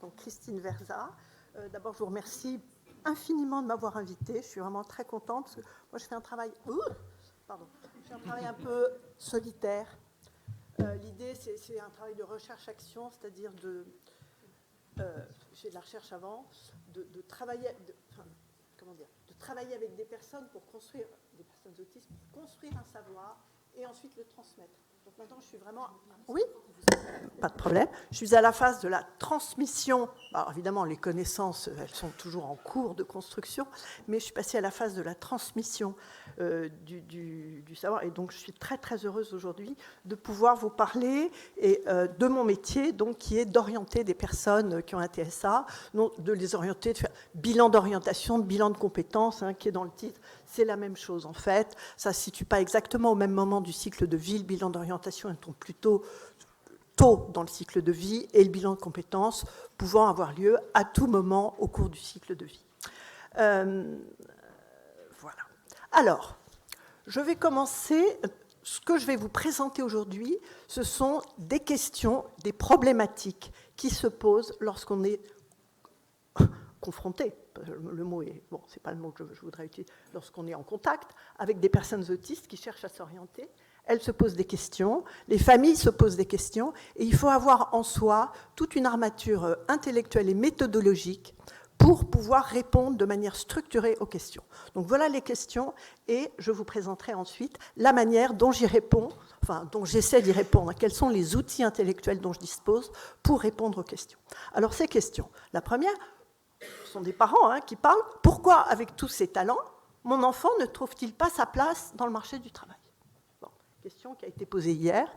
donc Christine Verza. D'abord, je vous remercie infiniment de m'avoir invitée. Je suis vraiment très contente parce que moi, je fais un travail, un peu solitaire. L'idée, c'est un travail de recherche-action, c'est-à-dire j'ai de la recherche avant, de travailler, de travailler avec des personnes pour construire, des personnes autistes, pour construire un savoir et ensuite le transmettre. Donc maintenant, je suis vraiment... Oui ? Pas de problème. Je suis à la phase de la transmission. Alors évidemment, les connaissances, elles sont toujours en cours de construction, mais je suis passée à la phase de la transmission du savoir. Et donc, je suis très, très heureuse aujourd'hui de pouvoir vous parler de mon métier, donc, qui est d'orienter des personnes qui ont un TSA, non, de les orienter, de faire bilan d'orientation, bilan de compétences, qui est dans le titre. C'est la même chose, en fait. Ça ne se situe pas exactement au même moment du cycle de vie. Le bilan d'orientation est plutôt tôt dans le cycle de vie et le bilan de compétences pouvant avoir lieu à tout moment au cours du cycle de vie. Voilà. Alors, je vais commencer. Ce que je vais vous présenter aujourd'hui, ce sont des questions, des problématiques qui se posent lorsqu'on est confronté. Le mot est, bon, c'est pas le mot que je voudrais utiliser, lorsqu'on est en contact avec des personnes autistes qui cherchent à s'orienter. Elles se posent des questions, les familles se posent des questions, et il faut avoir en soi toute une armature intellectuelle et méthodologique pour pouvoir répondre de manière structurée aux questions. Donc voilà les questions, et je vous présenterai ensuite la manière dont j'y réponds, enfin dont j'essaie d'y répondre, quels sont les outils intellectuels dont je dispose pour répondre aux questions. Alors ces questions, la première, ce sont des parents qui parlent, pourquoi avec tous ces talents, mon enfant ne trouve-t-il pas sa place dans le marché du travail ? Question qui a été posée hier.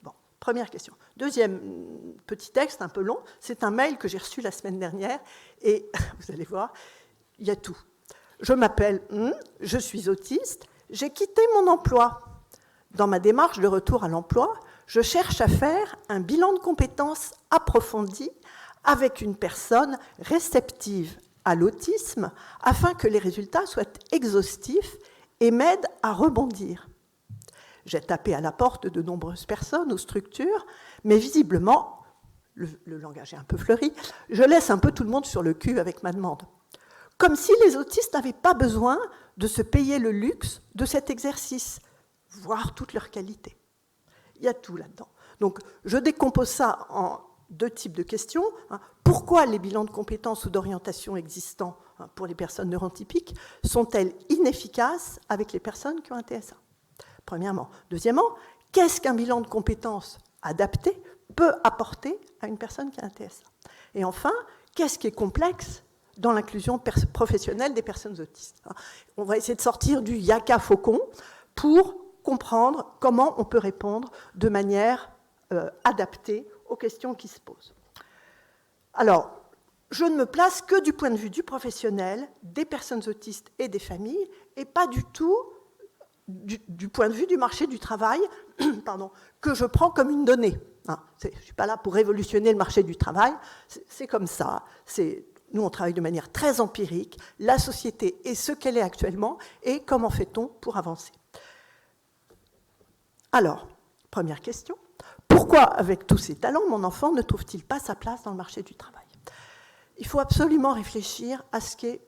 Bon, première question. Deuxième petit texte, un peu long, c'est un mail que j'ai reçu la semaine dernière, et vous allez voir, il y a tout. Je m'appelle, je suis autiste, j'ai quitté mon emploi. Dans ma démarche de retour à l'emploi, je cherche à faire un bilan de compétences approfondi avec une personne réceptive à l'autisme afin que les résultats soient exhaustifs et m'aident à rebondir. J'ai tapé à la porte de nombreuses personnes ou structures, mais visiblement, le langage est un peu fleuri, je laisse un peu tout le monde sur le cul avec ma demande. Comme si les autistes n'avaient pas besoin de se payer le luxe de cet exercice, voir toutes leurs qualités. Il y a tout là-dedans. Donc, je décompose ça en deux types de questions. Pourquoi les bilans de compétences ou d'orientation existants pour les personnes neurotypiques sont-elles inefficaces avec les personnes qui ont un TSA ? Premièrement. Deuxièmement, qu'est-ce qu'un bilan de compétences adapté peut apporter à une personne qui a un TSA ? Et enfin, qu'est-ce qui est complexe dans l'inclusion professionnelle des personnes autistes ? On va essayer de sortir du yaka faucon pour comprendre comment on peut répondre de manière adaptée aux questions qui se posent. Alors, je ne me place que du point de vue du professionnel, des personnes autistes et des familles, et pas du tout du point de vue du marché du travail, que je prends comme une donnée. Je ne suis pas là pour révolutionner le marché du travail, c'est comme ça. Nous, on travaille de manière très empirique. La société est ce qu'elle est actuellement, et comment fait-on pour avancer ? Alors, première question. Pourquoi, avec tous ces talents, mon enfant ne trouve-t-il pas sa place dans le marché du travail ? Il faut absolument réfléchir à ce qu'est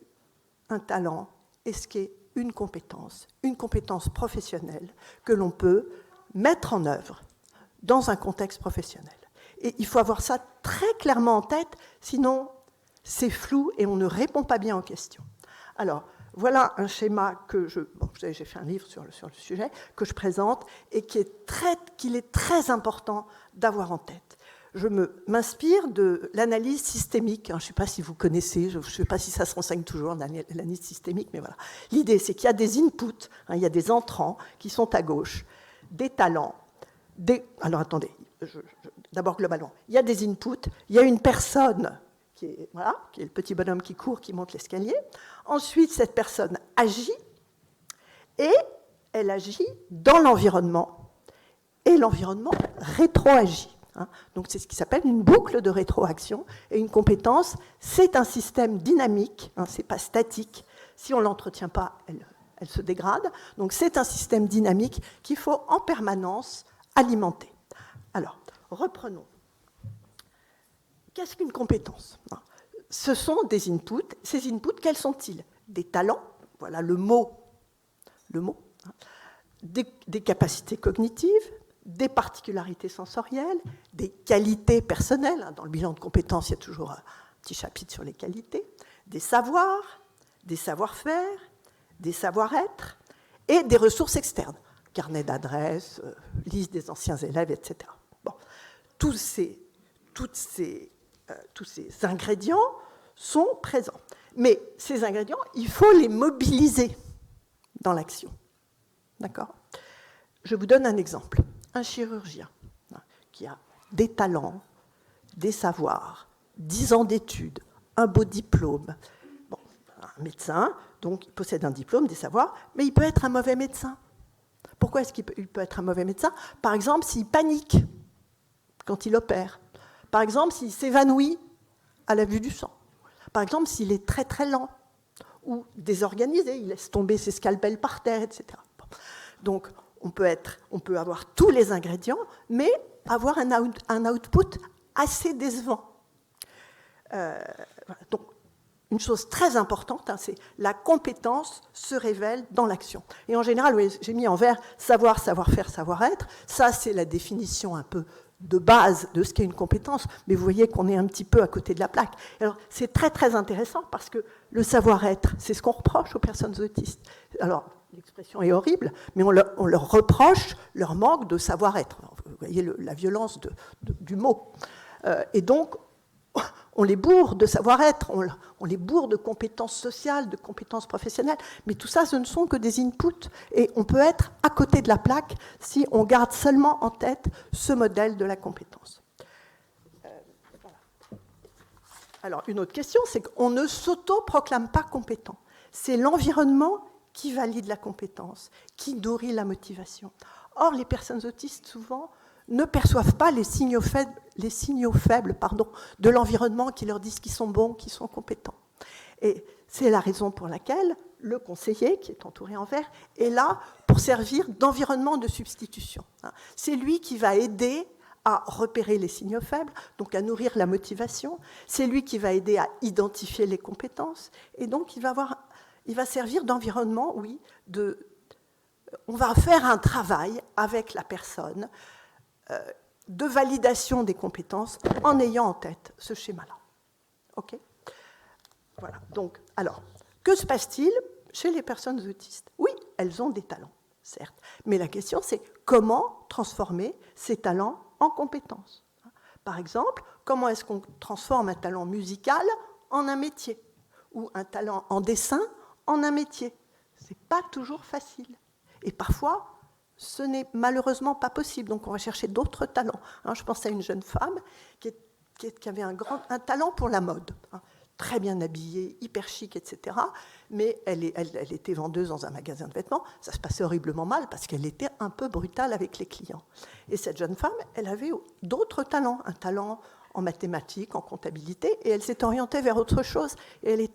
un talent et ce qu'est une compétence professionnelle que l'on peut mettre en œuvre dans un contexte professionnel. Et il faut avoir ça très clairement en tête, sinon c'est flou et on ne répond pas bien aux questions. Alors, voilà un schéma que j'ai fait un livre sur le sujet, que je présente et qu'il est très important d'avoir en tête. Je m'inspire de l'analyse systémique. Je ne sais pas si vous connaissez, je ne sais pas si ça se renseigne toujours, l'analyse systémique, mais voilà. L'idée, c'est qu'il y a des inputs, il y a des entrants qui sont à gauche, des talents, alors attendez, d'abord globalement, il y a des inputs, il y a une personne qui est le petit bonhomme qui court, qui monte l'escalier. Ensuite, cette personne agit, et elle agit dans l'environnement, et l'environnement rétroagit. Donc c'est ce qui s'appelle une boucle de rétroaction, et une compétence, c'est un système dynamique, c'est pas statique. Si on ne l'entretient pas, elle se dégrade. Donc c'est un système dynamique qu'il faut en permanence alimenter. Alors, reprenons. qu'est-ce qu'une compétence? Ce sont des inputs. Ces inputs, quels sont-ils? Des talents, voilà le mot, des capacités cognitives, des particularités sensorielles, des qualités personnelles. Dans le bilan de compétences, il y a toujours un petit chapitre sur les qualités, des savoirs, des savoir-faire, des savoir-être et des ressources externes, carnet d'adresses, liste des anciens élèves, etc. Bon. Tous ces ingrédients sont présents. Mais ces ingrédients, il faut les mobiliser dans l'action. D'accord ? Je vous donne un exemple. Un chirurgien qui a des talents, des savoirs, 10 ans d'études, un beau diplôme. Bon, un médecin, donc il possède un diplôme, des savoirs, mais il peut être un mauvais médecin. Pourquoi est-ce qu'il peut être un mauvais médecin? Par exemple, s'il panique quand il opère. Par exemple, s'il s'évanouit à la vue du sang. Par exemple, s'il est très très lent ou désorganisé, il laisse tomber ses scalpels par terre, etc. Bon. Donc, on peut avoir tous les ingrédients, mais avoir un output assez décevant. Donc, une chose très importante, c'est la compétence se révèle dans l'action. Et en général, oui, j'ai mis en vert savoir, savoir-faire, savoir-être. Ça, c'est la définition un peu de base de ce qu'est une compétence, mais vous voyez qu'on est un petit peu à côté de la plaque. Alors, c'est très, très intéressant parce que le savoir-être, c'est ce qu'on reproche aux personnes autistes. Alors, l'expression est horrible, mais on leur reproche leur manque de savoir-être. Vous voyez la violence du mot. Et donc, on les bourre de savoir-être, on les bourre de compétences sociales, de compétences professionnelles, mais tout ça, ce ne sont que des inputs, et on peut être à côté de la plaque si on garde seulement en tête ce modèle de la compétence. Voilà. Alors, une autre question, c'est qu'on ne s'auto-proclame pas compétent. C'est l'environnement qui valide la compétence, qui nourrit la motivation. Or, les personnes autistes, souvent, ne perçoivent pas les signaux faibles de l'environnement qui leur disent qu'ils sont bons, qu'ils sont compétents. Et c'est la raison pour laquelle le conseiller, qui est entouré en vert, est là pour servir d'environnement de substitution. C'est lui qui va aider à repérer les signaux faibles, donc à nourrir la motivation. C'est lui qui va aider à identifier les compétences. Et donc, il va servir d'environnement, oui, on va faire un travail avec la personne de validation des compétences en ayant en tête ce schéma-là. OK ? Voilà. Donc, alors, que se passe-t-il chez les personnes autistes? Oui, elles ont des talents, certes, mais la question, c'est comment transformer ces talents en compétences. Par exemple, comment est-ce qu'on transforme un talent musical en un métier ou un talent en dessin en un métier? Ce n'est pas toujours facile. Et parfois, ce n'est malheureusement pas possible. Donc, on va chercher d'autres talents. Je pense à une jeune femme qui avait un talent pour la mode. Très bien habillée, hyper chic, etc. Mais elle était vendeuse dans un magasin de vêtements. Ça se passait horriblement mal parce qu'elle était un peu brutale avec les clients. Et cette jeune femme, elle avait d'autres talents. Un talent en mathématiques, en comptabilité, et elle s'est orientée vers autre chose. Et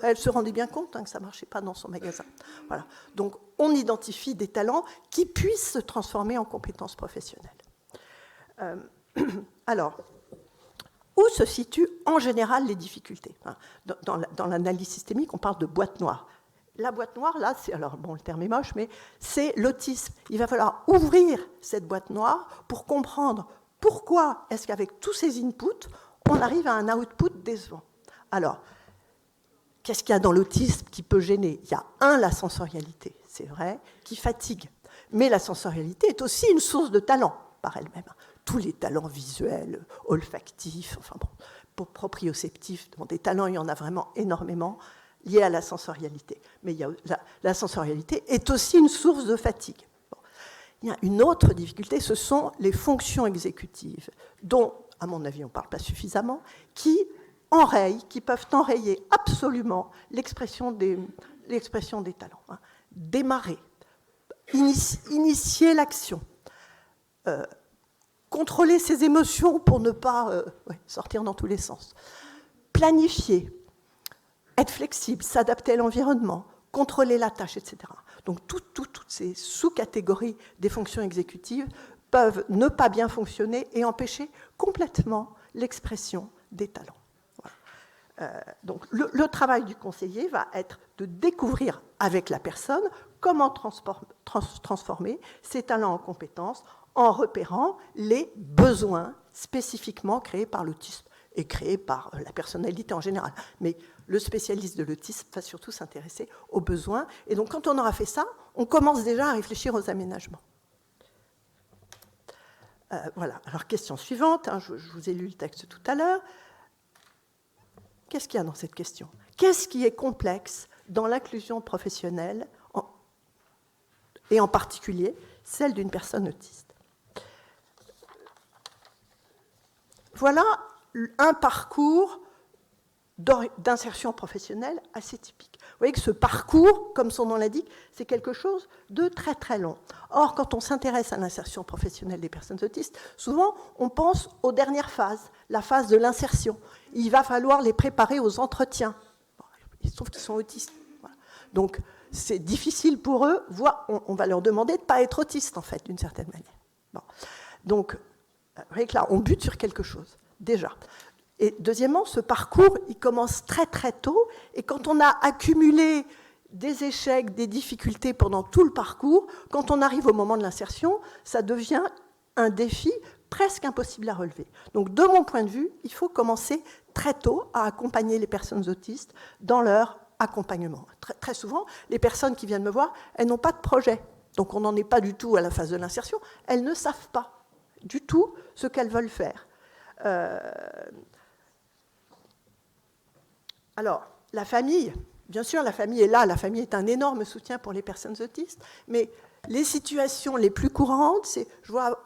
elle se rendait bien compte que ça ne marchait pas dans son magasin. Voilà. Donc, on identifie des talents qui puissent se transformer en compétences professionnelles. Alors, où se situent en général les difficultés? Dans l'analyse systémique, on parle de boîte noire. La boîte noire, là, le terme est moche, mais c'est l'autisme. Il va falloir ouvrir cette boîte noire pour comprendre pourquoi est-ce qu'avec tous ces inputs, on arrive à un output décevant. Alors, qu'est-ce qu'il y a dans l'autisme qui peut gêner? Il y a la sensorialité, c'est vrai, qui fatigue. Mais la sensorialité est aussi une source de talent par elle-même. Tous les talents visuels, olfactifs, proprioceptifs, des talents, il y en a vraiment énormément liés à la sensorialité. Mais la sensorialité est aussi une source de fatigue. Il y a une autre difficulté, ce sont les fonctions exécutives, dont, à mon avis, on ne parle pas suffisamment, qui peuvent enrayer absolument l'expression des talents. Démarrer, initier l'action, contrôler ses émotions pour ne pas sortir dans tous les sens, planifier, être flexible, s'adapter à l'environnement, contrôler la tâche, etc. Donc toutes ces sous-catégories des fonctions exécutives peuvent ne pas bien fonctionner et empêcher complètement l'expression des talents. Donc le travail du conseiller va être de découvrir avec la personne comment transformer ses talents en compétences en repérant les besoins spécifiquement créés par l'autisme et créés par la personnalité en général. Mais le spécialiste de l'autisme va surtout s'intéresser aux besoins. Et donc quand on aura fait ça, on commence déjà à réfléchir aux aménagements. Voilà. Alors question suivante, je vous ai lu le texte tout à l'heure. Qu'est-ce qu'il y a dans cette question? Qu'est-ce qui est complexe dans l'inclusion professionnelle, et en particulier celle d'une personne autiste? Voilà un parcours d'insertion professionnelle assez typique. Vous voyez que ce parcours, comme son nom l'indique, c'est quelque chose de très très long. Or, quand on s'intéresse à l'insertion professionnelle des personnes autistes, souvent on pense aux dernières phases, la phase de l'insertion. Il va falloir les préparer aux entretiens. Il se trouve qu'ils sont autistes. Voilà. Donc, c'est difficile pour eux, voire on va leur demander de ne pas être autistes, en fait, d'une certaine manière. Bon. Donc, vous voyez que là, on bute sur quelque chose, déjà. Et deuxièmement, ce parcours, il commence très très tôt, et quand on a accumulé des échecs, des difficultés pendant tout le parcours, quand on arrive au moment de l'insertion, ça devient un défi presque impossible à relever. Donc, de mon point de vue, il faut commencer très tôt à accompagner les personnes autistes dans leur accompagnement. Très, très souvent, les personnes qui viennent me voir, elles n'ont pas de projet. Donc, on n'en est pas du tout à la phase de l'insertion. Elles ne savent pas du tout ce qu'elles veulent faire. Alors, la famille, bien sûr, la famille est là. La famille est un énorme soutien pour les personnes autistes. Mais les situations les plus courantes, c'est je vois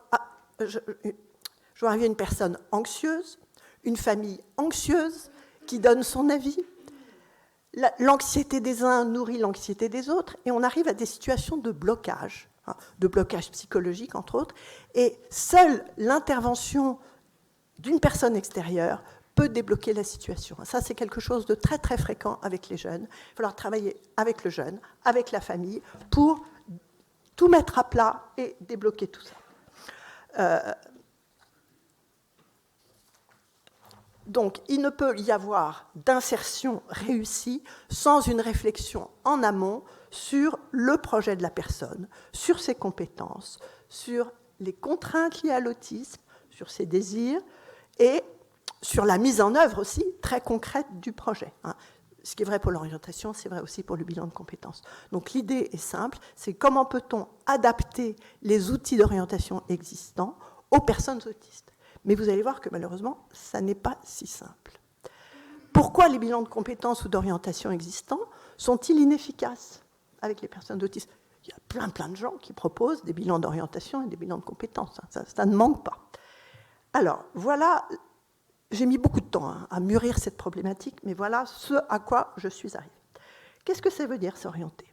arriver une personne anxieuse, une famille anxieuse qui donne son avis. L'anxiété des uns nourrit l'anxiété des autres, et on arrive à des situations de blocage psychologique, entre autres, et seule l'intervention d'une personne extérieure peut débloquer la situation. Ça, c'est quelque chose de très, très fréquent avec les jeunes. Il va falloir travailler avec le jeune, avec la famille, pour tout mettre à plat et débloquer tout ça. Donc, il ne peut y avoir d'insertion réussie sans une réflexion en amont sur le projet de la personne, sur ses compétences, sur les contraintes liées à l'autisme, sur ses désirs et sur la mise en œuvre aussi très concrète du projet. Ce qui est vrai pour l'orientation, c'est vrai aussi pour le bilan de compétences. Donc l'idée est simple, c'est comment peut-on adapter les outils d'orientation existants aux personnes autistes. Mais vous allez voir que malheureusement, ça n'est pas si simple. Pourquoi les bilans de compétences ou d'orientation existants sont-ils inefficaces avec les personnes autistes? Il y a plein de gens qui proposent des bilans d'orientation et des bilans de compétences. Ça ne manque pas. Alors, voilà, j'ai mis beaucoup de temps à mûrir cette problématique, mais voilà ce à quoi je suis arrivée. Qu'est-ce que ça veut dire s'orienter?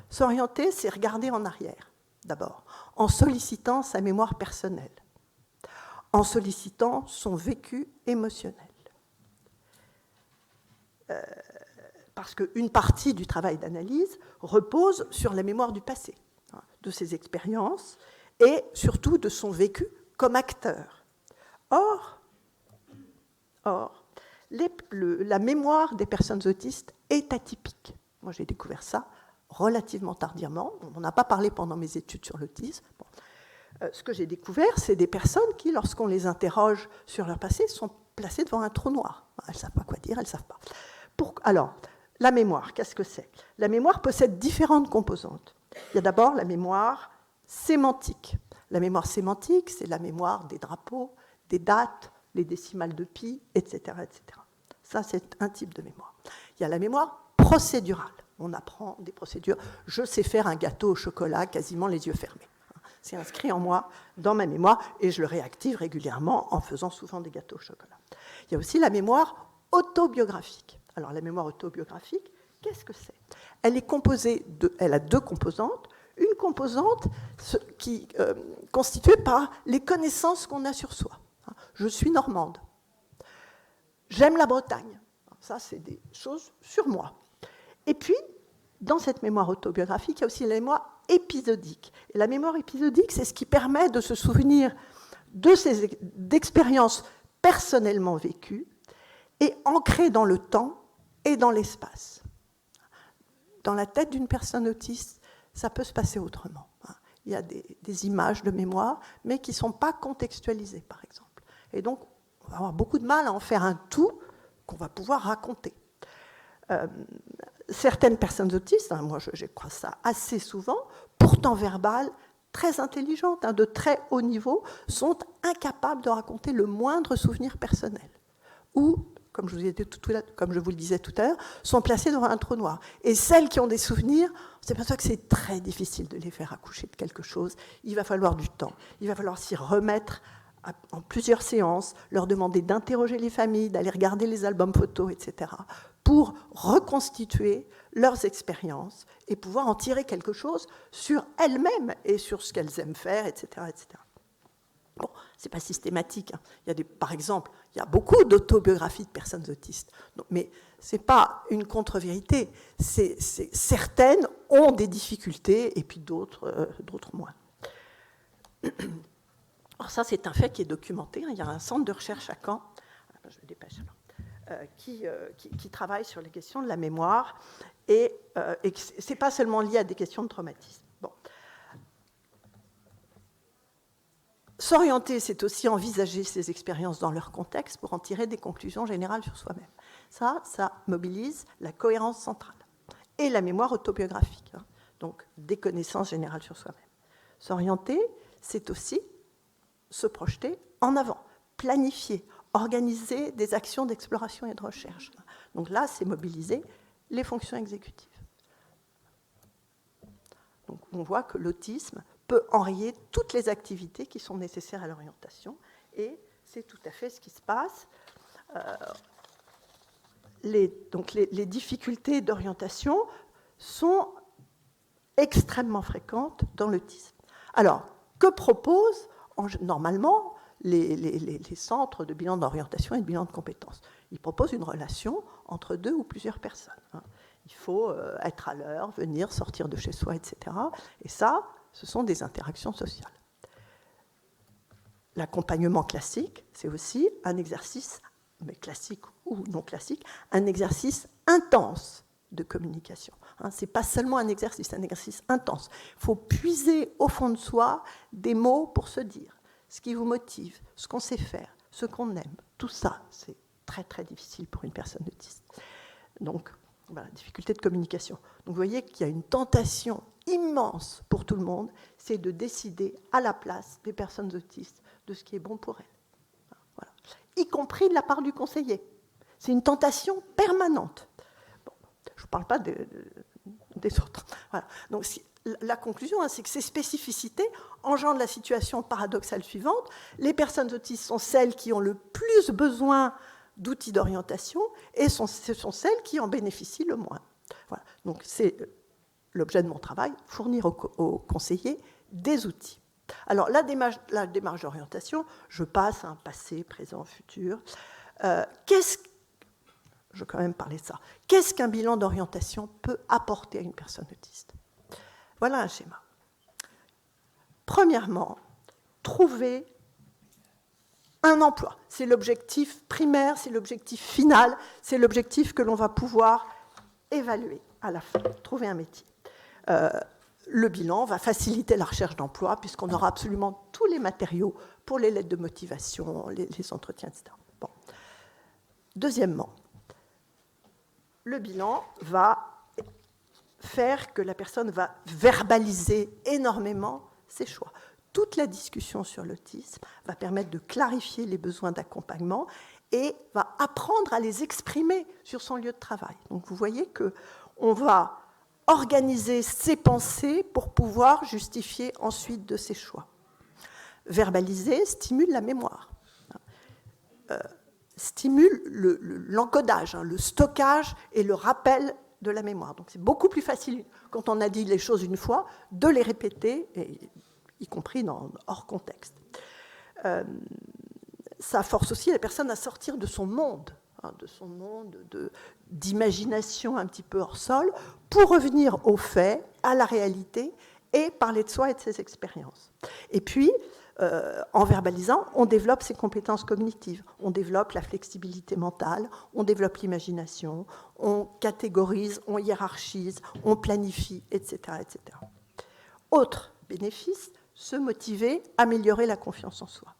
S'orienter, c'est regarder en arrière, d'abord, en sollicitant sa mémoire personnelle, en sollicitant son vécu émotionnel. Parce qu'une partie du travail d'analyse repose sur la mémoire du passé, de ses expériences et surtout de son vécu comme acteur. Or la mémoire des personnes autistes est atypique. Moi, j'ai découvert ça relativement tardivement. On n'en a pas parlé pendant mes études sur l'autisme. Bon. Ce que j'ai découvert, c'est des personnes qui, lorsqu'on les interroge sur leur passé, sont placées devant un trou noir. Elles ne savent pas quoi dire, elles ne savent pas. Alors, la mémoire, qu'est-ce que c'est? La mémoire possède différentes composantes. Il y a d'abord la mémoire sémantique. La mémoire sémantique, c'est la mémoire des drapeaux, des dates, les décimales de pi, etc., etc. Ça, c'est un type de mémoire. Il y a la mémoire procédurale. On apprend des procédures. Je sais faire un gâteau au chocolat quasiment les yeux fermés. C'est inscrit en moi, dans ma mémoire, et je le réactive régulièrement en faisant souvent des gâteaux au chocolat. Il y a aussi la mémoire autobiographique. Alors, la mémoire autobiographique, qu'est-ce que c'est? Elle a deux composantes. Une composante qui est constituée par les connaissances qu'on a sur soi. Je suis normande. J'aime la Bretagne. Ça, c'est des choses sur moi. Et puis, dans cette mémoire autobiographique, il y a aussi la mémoire épisodique. Et la mémoire épisodique, c'est ce qui permet de se souvenir d'expériences personnellement vécues et ancré dans le temps et dans l'espace. Dans la tête d'une personne autiste, ça peut se passer autrement. Il y a des images de mémoire, mais qui ne sont pas contextualisées, par exemple. Et donc, on va avoir beaucoup de mal à en faire un tout qu'on va pouvoir raconter. Certaines personnes autistes, moi je crois ça assez souvent, pourtant verbales, très intelligentes, de très haut niveau, sont incapables de raconter le moindre souvenir personnel. Ou, comme je vous le disais tout à l'heure, sont placées devant un trou noir. Et celles qui ont des souvenirs, on s'aperçoit que c'est très difficile de les faire accoucher de quelque chose. Il va falloir du temps. Il va falloir s'y remettre en plusieurs séances, leur demander d'interroger les familles, d'aller regarder les albums photos, etc., pour reconstituer leurs expériences et pouvoir en tirer quelque chose sur elles-mêmes et sur ce qu'elles aiment faire, etc., etc. Bon, ce n'est pas systématique. Par exemple, il y a beaucoup d'autobiographies de personnes autistes. Donc, mais ce n'est pas une contre-vérité. Certaines ont des difficultés et puis d'autres moins. Alors ça, c'est un fait qui est documenté. Il y a un centre de recherche à Caen, je me dépêche, qui travaille sur les questions de la mémoire et ce n'est pas seulement lié à des questions de traumatisme. Bon. S'orienter, c'est aussi envisager ces expériences dans leur contexte pour en tirer des conclusions générales sur soi-même. Ça mobilise la cohérence centrale et la mémoire autobiographique, donc des connaissances générales sur soi-même. S'orienter, c'est aussi se projeter en avant, planifier, organiser des actions d'exploration et de recherche. Donc là, c'est mobiliser les fonctions exécutives. Donc on voit que l'autisme peut enrayer toutes les activités qui sont nécessaires à l'orientation, et c'est tout à fait ce qui se passe. Les difficultés d'orientation sont extrêmement fréquentes dans l'autisme. Alors, que proposent normalement les centres de bilan d'orientation et de bilan de compétences? Ils proposent une relation entre deux ou plusieurs personnes. Il faut être à l'heure, venir, sortir de chez soi, etc. Et ça, ce sont des interactions sociales. L'accompagnement classique, c'est aussi un exercice, mais classique ou non classique, un exercice intense de communication. Ce n'est pas seulement un exercice intense. Il faut puiser au fond de soi des mots pour se dire ce qui vous motive, ce qu'on sait faire, ce qu'on aime. Tout ça, c'est très très difficile pour une personne autiste. Donc, voilà, difficulté de communication. Donc vous voyez qu'il y a une tentation immense pour tout le monde, c'est de décider à la place des personnes autistes de ce qui est bon pour elles. Voilà. Y compris de la part du conseiller. C'est une tentation permanente. Bon, je ne parle pas des autres. Voilà. Donc la conclusion, c'est que ces spécificités engendrent la situation paradoxale suivante. Les personnes autistes sont celles qui ont le plus besoin d'outils d'orientation et ce sont celles qui en bénéficient le moins. Voilà. Donc c'est l'objet de mon travail, fournir aux conseillers des outils. Alors la démarche d'orientation, je passe un passé, présent, futur. Je vais quand même parler de ça. Qu'est-ce qu'un bilan d'orientation peut apporter à une personne autiste? Voilà un schéma. Premièrement, trouver un emploi. C'est l'objectif primaire, c'est l'objectif final, c'est l'objectif que l'on va pouvoir évaluer à la fin, trouver un métier. Le bilan va faciliter la recherche d'emploi puisqu'on aura absolument tous les matériaux pour les lettres de motivation, les entretiens, etc. Bon. Deuxièmement, le bilan va faire que la personne va verbaliser énormément ses choix. Toute la discussion sur l'autisme va permettre de clarifier les besoins d'accompagnement et va apprendre à les exprimer sur son lieu de travail. Donc vous voyez qu'on va organiser ses pensées pour pouvoir justifier ensuite de ses choix. Verbaliser stimule la mémoire, stimule l'encodage, le stockage et le rappel de la mémoire. Donc c'est beaucoup plus facile, quand on a dit les choses une fois, de les répéter, y compris hors contexte. Ça force aussi la personne à sortir de son monde, d'imagination un petit peu hors sol, pour revenir aux faits, à la réalité, et parler de soi et de ses expériences. Et puis, en verbalisant, on développe ses compétences cognitives, on développe la flexibilité mentale, on développe l'imagination, on catégorise, on hiérarchise, on planifie, etc., etc. Autre bénéfice, se motiver, améliorer la confiance en soi.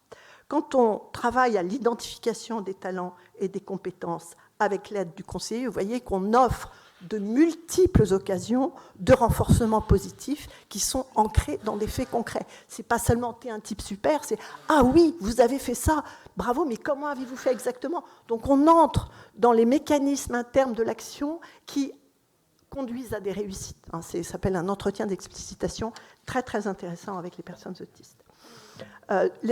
Quand on travaille à l'identification des talents et des compétences avec l'aide du conseiller, vous voyez qu'on offre de multiples occasions de renforcement positif qui sont ancrées dans des faits concrets. Ce n'est pas seulement « t'es un type super », c'est « ah oui, vous avez fait ça, bravo, mais comment avez-vous fait exactement ?» Donc on entre dans les mécanismes internes de l'action qui conduisent à des réussites. Ça s'appelle un entretien d'explicitation très très intéressant avec les personnes autistes.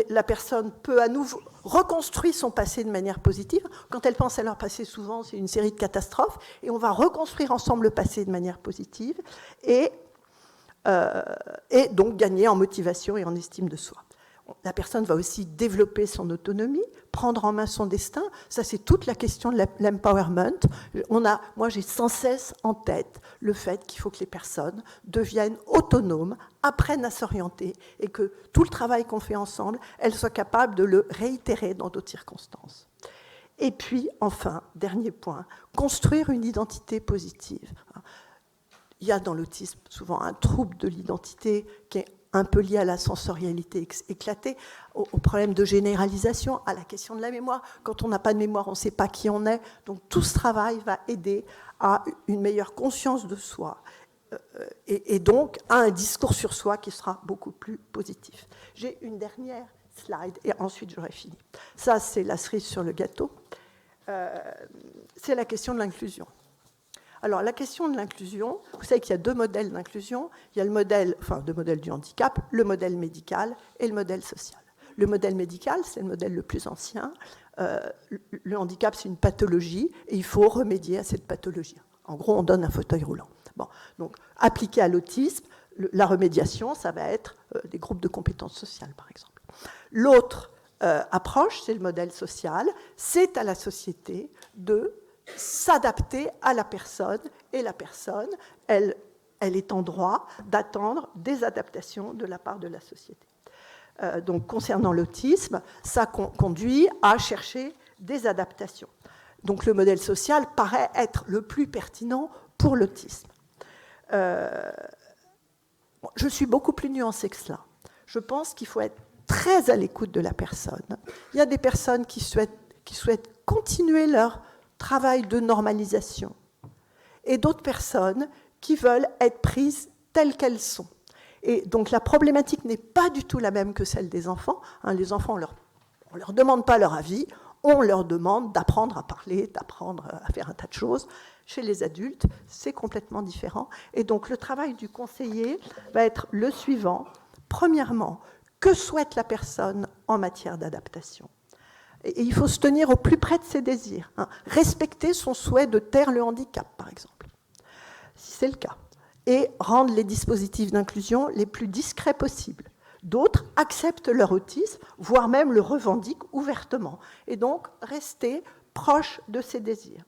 La personne peut à nouveau reconstruire son passé de manière positive. Quand elle pense à leur passé, souvent, c'est une série de catastrophes, et on va reconstruire ensemble le passé de manière positive, et donc gagner en motivation et en estime de soi. La personne va aussi développer son autonomie, prendre en main son destin. Ça, c'est toute la question de l'empowerment. Moi, j'ai sans cesse en tête le fait qu'il faut que les personnes deviennent autonomes, apprennent à s'orienter, et que tout le travail qu'on fait ensemble, elles soient capables de le réitérer dans d'autres circonstances. Et puis, enfin, dernier point, construire une identité positive. Il y a dans l'autisme souvent un trouble de l'identité qui est un peu lié à la sensorialité éclatée, au problème de généralisation, à la question de la mémoire. Quand on n'a pas de mémoire, on ne sait pas qui on est. Donc tout ce travail va aider à une meilleure conscience de soi et donc à un discours sur soi qui sera beaucoup plus positif. J'ai une dernière slide et ensuite j'aurai fini. Ça, c'est la cerise sur le gâteau. C'est la question de l'inclusion. Alors, la question de l'inclusion, vous savez qu'il y a deux modèles d'inclusion. Il y a deux modèles du handicap, le modèle médical et le modèle social. Le modèle médical, c'est le modèle le plus ancien. Le handicap, c'est une pathologie et il faut remédier à cette pathologie. En gros, on donne un fauteuil roulant. Bon, donc, appliqué à l'autisme, la remédiation, ça va être des groupes de compétences sociales, par exemple. L'autre approche, c'est le modèle social. C'est à la société de s'adapter à la personne, et la personne, elle est en droit d'attendre des adaptations de la part de la société. Donc, concernant l'autisme, ça conduit à chercher des adaptations. Donc, le modèle social paraît être le plus pertinent pour l'autisme. Je suis beaucoup plus nuancée que cela. Je pense qu'il faut être très à l'écoute de la personne. Il y a des personnes qui souhaitent continuer leur travail de normalisation, et d'autres personnes qui veulent être prises telles qu'elles sont. Et donc la problématique n'est pas du tout la même que celle des enfants. Les enfants, on ne leur demande pas leur avis, on leur demande d'apprendre à parler, d'apprendre à faire un tas de choses. Chez les adultes, c'est complètement différent. Et donc le travail du conseiller va être le suivant. Premièrement, que souhaite la personne en matière d'adaptation ? Et il faut se tenir au plus près de ses désirs. Respecter son souhait de taire le handicap, par exemple, si c'est le cas. Et rendre les dispositifs d'inclusion les plus discrets possibles. D'autres acceptent leur autisme, voire même le revendiquent ouvertement. Et donc, rester proche de ses désirs.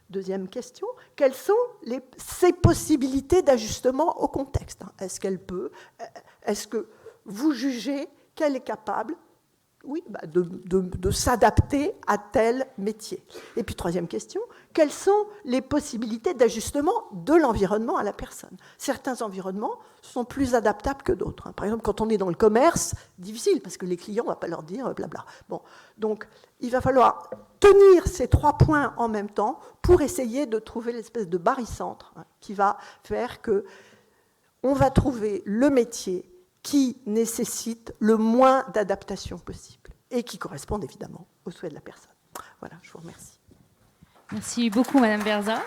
Deuxième question, quelles sont ses possibilités d'ajustement au contexte ? Est-ce qu'elle peut ? Est-ce que vous jugez qu'elle est capable ? Oui, de s'adapter à tel métier. Et puis, troisième question, quelles sont les possibilités d'ajustement de l'environnement à la personne ? Certains environnements sont plus adaptables que d'autres. Par exemple, quand on est dans le commerce, difficile, parce que les clients, on ne va pas leur dire blabla. Bon, donc, il va falloir tenir ces trois points en même temps pour essayer de trouver l'espèce de barycentre qui va faire qu'on va trouver le métier qui nécessite le moins d'adaptation possible et qui correspondent évidemment aux souhaits de la personne. Voilà, je vous remercie. Merci beaucoup, Madame Berza.